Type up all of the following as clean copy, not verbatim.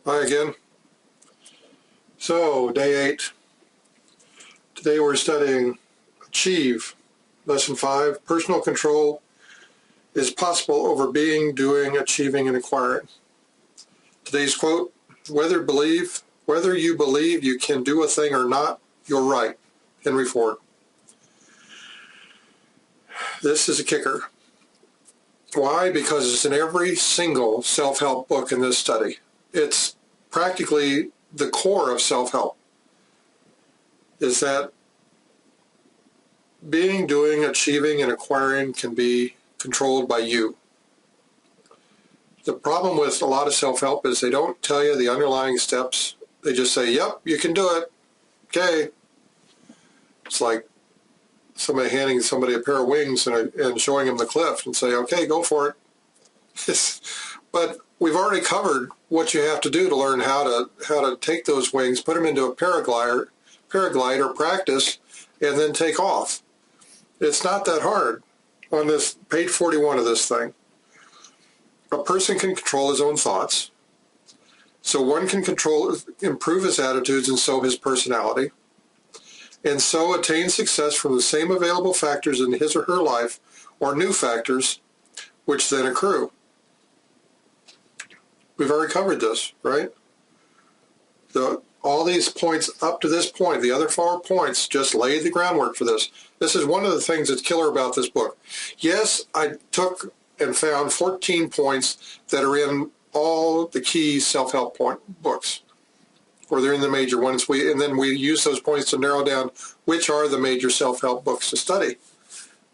Hi again. So, day 8. Today we're studying Achieve. Lesson 5, personal control is possible over being, doing, achieving, and acquiring. Today's quote, whether you believe you can do a thing or not, you're right. Henry Ford. This is a kicker. Why? Because it's in every single self-help book in this study. It's practically the core of self-help, is that being, doing, achieving, and acquiring can be controlled by you. The problem with a lot of self-help is they don't tell you the underlying steps. They just say, yep, you can do it. Okay. It's like somebody handing somebody a pair of wings and showing them the cliff and say, okay, go for it. But we've already covered what you have to do to learn how to take those wings, put them into a paraglider, practice, and then take off. It's not that hard. On this page 41 of this thing, a person can control his own thoughts. So one can improve his attitudes and so his personality, and so attain success from the same available factors in his or her life or new factors which then accrue. We've already covered this, right? All these points up to this point, the other 4 points, just laid the groundwork for this. This is one of the things that's killer about this book. Yes, I took and found 14 points that are in all the key self-help books, or they're in the major ones. And then we use those points to narrow down which are the major self-help books to study,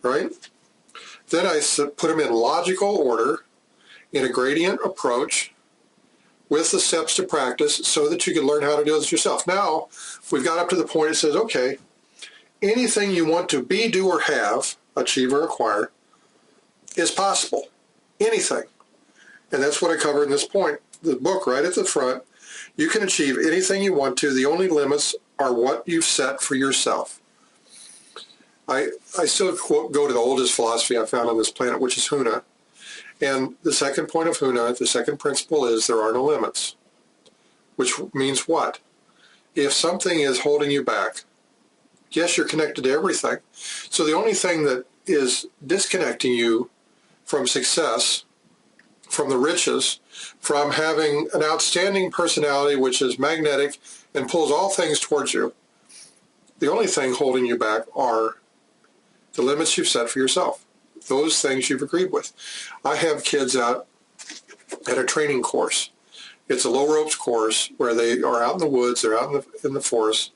right? Then I put them in logical order, in a gradient approach, with the steps to practice so that you can learn how to do this yourself. Now, we've got up to the point it says, okay, anything you want to be, do, or have, achieve or acquire, is possible. Anything. And that's what I cover in this point. The book right at the front, you can achieve anything you want to. The only limits are what you've set for yourself. I still go to the oldest philosophy I found on this planet, which is Huna. And the second point of Huna, the second principle is there are no limits. Which means what? If something is holding you back, yes, you're connected to everything. So the only thing that is disconnecting you from success, from the riches, from having an outstanding personality which is magnetic and pulls all things towards you, the only thing holding you back are the limits you've set for yourself. Those things you've agreed with. I have kids out at a training course. It's a low ropes course where they are out in the woods, they're out in the forest,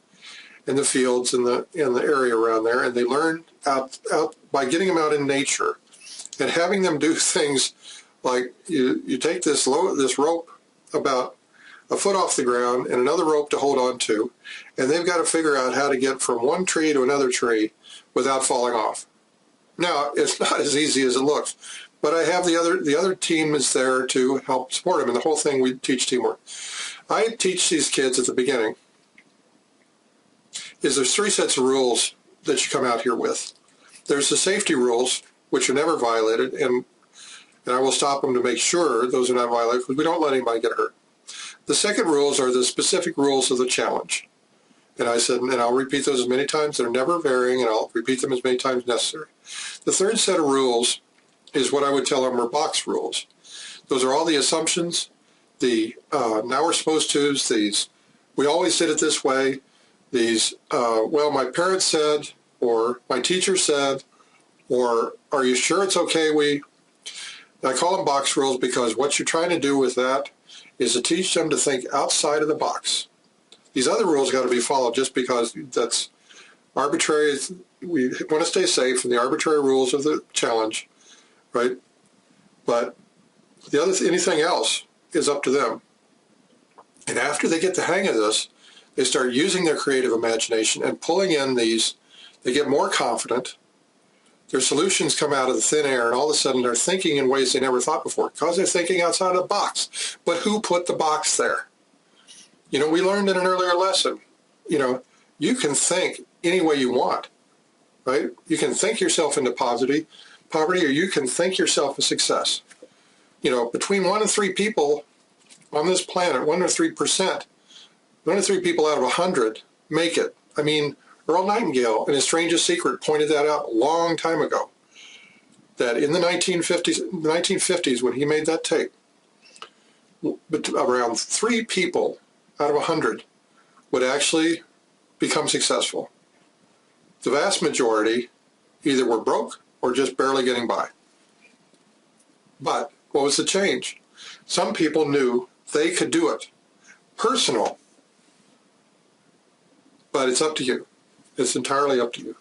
in the fields, in the area around there, and they learn out by getting them out in nature and having them do things like you take this rope about a foot off the ground and another rope to hold on to, and they've got to figure out how to get from one tree to another tree without falling off. Now, it's not as easy as it looks, but I have the other team is there to help support them, and the whole thing we teach teamwork. I teach these kids at the beginning is there's 3 sets of rules that you come out here with. There's the safety rules, which are never violated, and I will stop them to make sure those are not violated because we don't let anybody get hurt. The second rules are the specific rules of the challenge. And I said, and I'll repeat those as many times. They're never varying, and I'll repeat them as many times as necessary. The third set of rules is what I would tell them are box rules. Those are all the assumptions, the now we're supposed to's, these we always did it this way, these well, my parents said, or my teacher said, or are you sure it's okay? I call them box rules because what you're trying to do with that is to teach them to think outside of the box. These other rules got to be followed just because that's arbitrary. We want to stay safe from the arbitrary rules of the challenge, right? But anything else is up to them. And after they get the hang of this, they start using their creative imagination and pulling in these. They get more confident. Their solutions come out of the thin air, and all of a sudden they're thinking in ways they never thought before because they're thinking outside of the box. But who put the box there? You know, we learned in an earlier lesson, you can think any way you want, right? You can think yourself into poverty, or you can think yourself a success. Between 1 and 3 people, on this planet, 1 to 3%, 1 to 3 people out of 100 make it. I mean, Earl Nightingale, in his Strangest Secret, pointed that out a long time ago, that in the 1950s when he made that tape, around 3 people out of 100 would actually become successful. The vast majority either were broke or just barely getting by. But what was the change? Some people knew they could do it. Personal. But it's up to you. It's entirely up to you.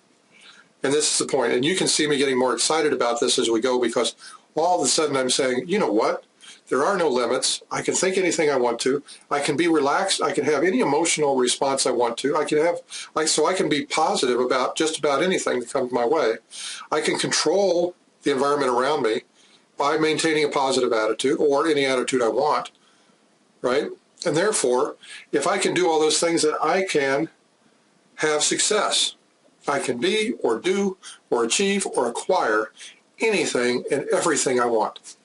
And this is the point. And you can see me getting more excited about this as we go, because all of a sudden I'm saying, you know what? There are no limits. I can think anything I want to. I can be relaxed. I can have any emotional response I want to. I can be positive about just about anything that comes my way. I can control the environment around me by maintaining a positive attitude, or any attitude I want, right? And therefore, if I can do all those things, that I can have success. I can be or do or achieve or acquire anything and everything I want.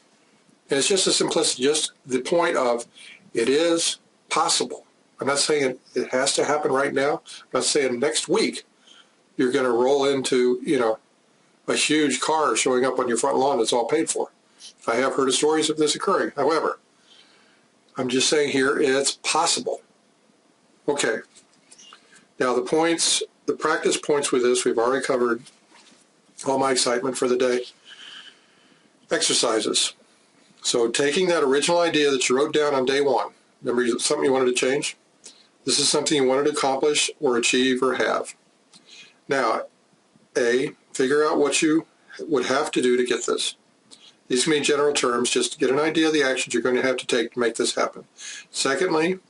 And it's just a simplicity, just the point of it is possible. I'm not saying it has to happen right now. I'm not saying next week you're going to roll into, a huge car showing up on your front lawn that's all paid for. I have heard of stories of this occurring. However, I'm just saying here it's possible. Okay. Now the practice points with this, we've already covered all my excitement for the day. Exercises. So taking that original idea that you wrote down on day 1, remember something you wanted to change? This is something you wanted to accomplish or achieve or have. Now, A, figure out what you would have to do to get this. These can be general terms, just to get an idea of the actions you're going to have to take to make this happen. Secondly,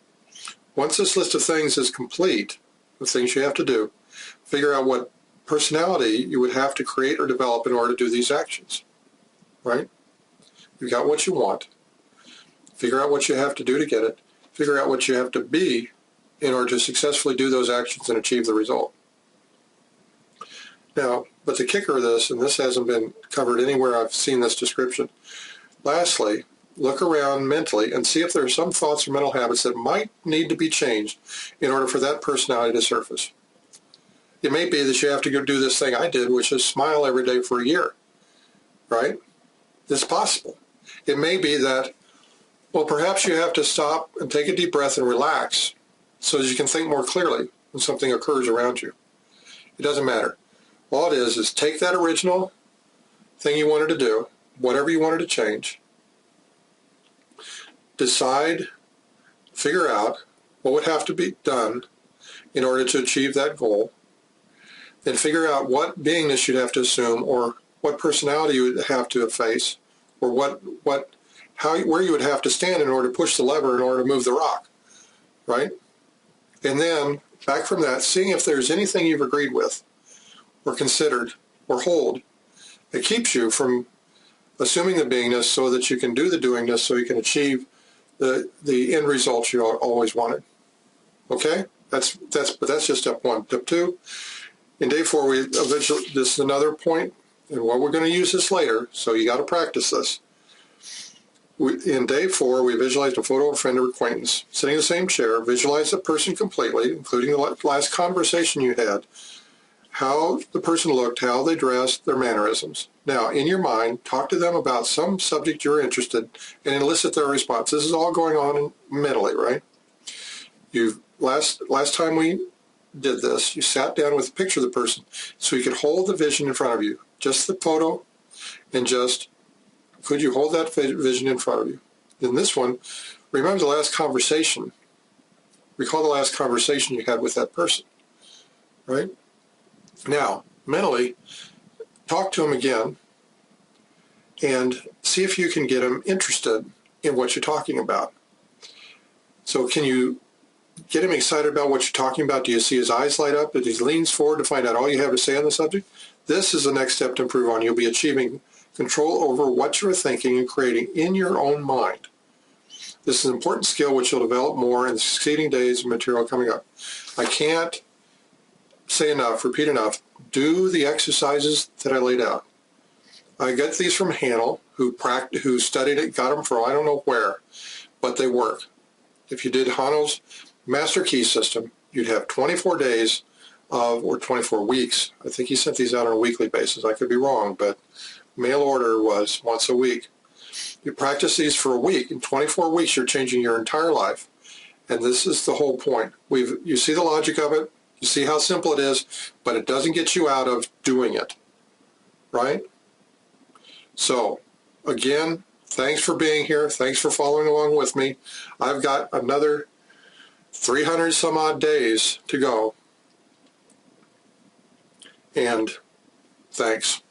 once this list of things is complete, the things you have to do, figure out what personality you would have to create or develop in order to do these actions, right? You got what you want. Figure out what you have to do to get it. Figure out what you have to be in order to successfully do those actions and achieve the result. Now, but the kicker of this, and this hasn't been covered anywhere I've seen this description, lastly, look around mentally and see if there are some thoughts or mental habits that might need to be changed in order for that personality to surface. It may be that you have to go do this thing I did, which is smile every day for a year, right? It's possible. It may be that, well, perhaps you have to stop and take a deep breath and relax so that you can think more clearly when something occurs around you. It doesn't matter. All it is take that original thing you wanted to do, whatever you wanted to change, decide, figure out what would have to be done in order to achieve that goal, then figure out what beingness you'd have to assume, or what personality you would have to face, or where you would have to stand in order to push the lever in order to move the rock, right? And then, back from that, seeing if there's anything you've agreed with, or considered, or hold, that keeps you from assuming the beingness so that you can do the doingness so you can achieve the end result you always wanted. Okay? But that's just step 1. Step 2, in day 4, this is another point, and we're going to use this later, so you got to practice this. In day 4, we visualized a photo of a friend or acquaintance sitting in the same chair. Visualize the person completely, including the last conversation you had, how the person looked, how they dressed, their mannerisms. Now, in your mind, talk to them about some subject you're interested in and elicit their response. This is all going on mentally, right? Last time we did this, you sat down with a picture of the person so you could hold the vision in front of you. Just the photo, and just, could you hold that vision in front of you? In this one, remember the last conversation. Recall the last conversation you had with that person, right? Now, mentally, talk to him again and see if you can get him interested in what you're talking about. So can you get him excited about what you're talking about? Do you see his eyes light up as he leans forward to find out all you have to say on the subject? This is the next step to improve on. You'll be achieving control over what you're thinking and creating in your own mind. This is an important skill which you'll develop more in the succeeding days of material coming up. I can't say enough, repeat enough, do the exercises that I laid out. I got these from Hanel, who studied it, got them from I don't know where, but they work. If you did Hano's master key system, you'd have 24 days or 24 weeks. I think he sent these out on a weekly basis. I could be wrong, but mail order was once a week. You practice these for a week. In 24 weeks, you're changing your entire life. And this is the whole point. You see the logic of it. You see how simple it is, but it doesn't get you out of doing it, right? So, again, thanks for being here. Thanks for following along with me. I've got another 300 some odd days to go. And thanks.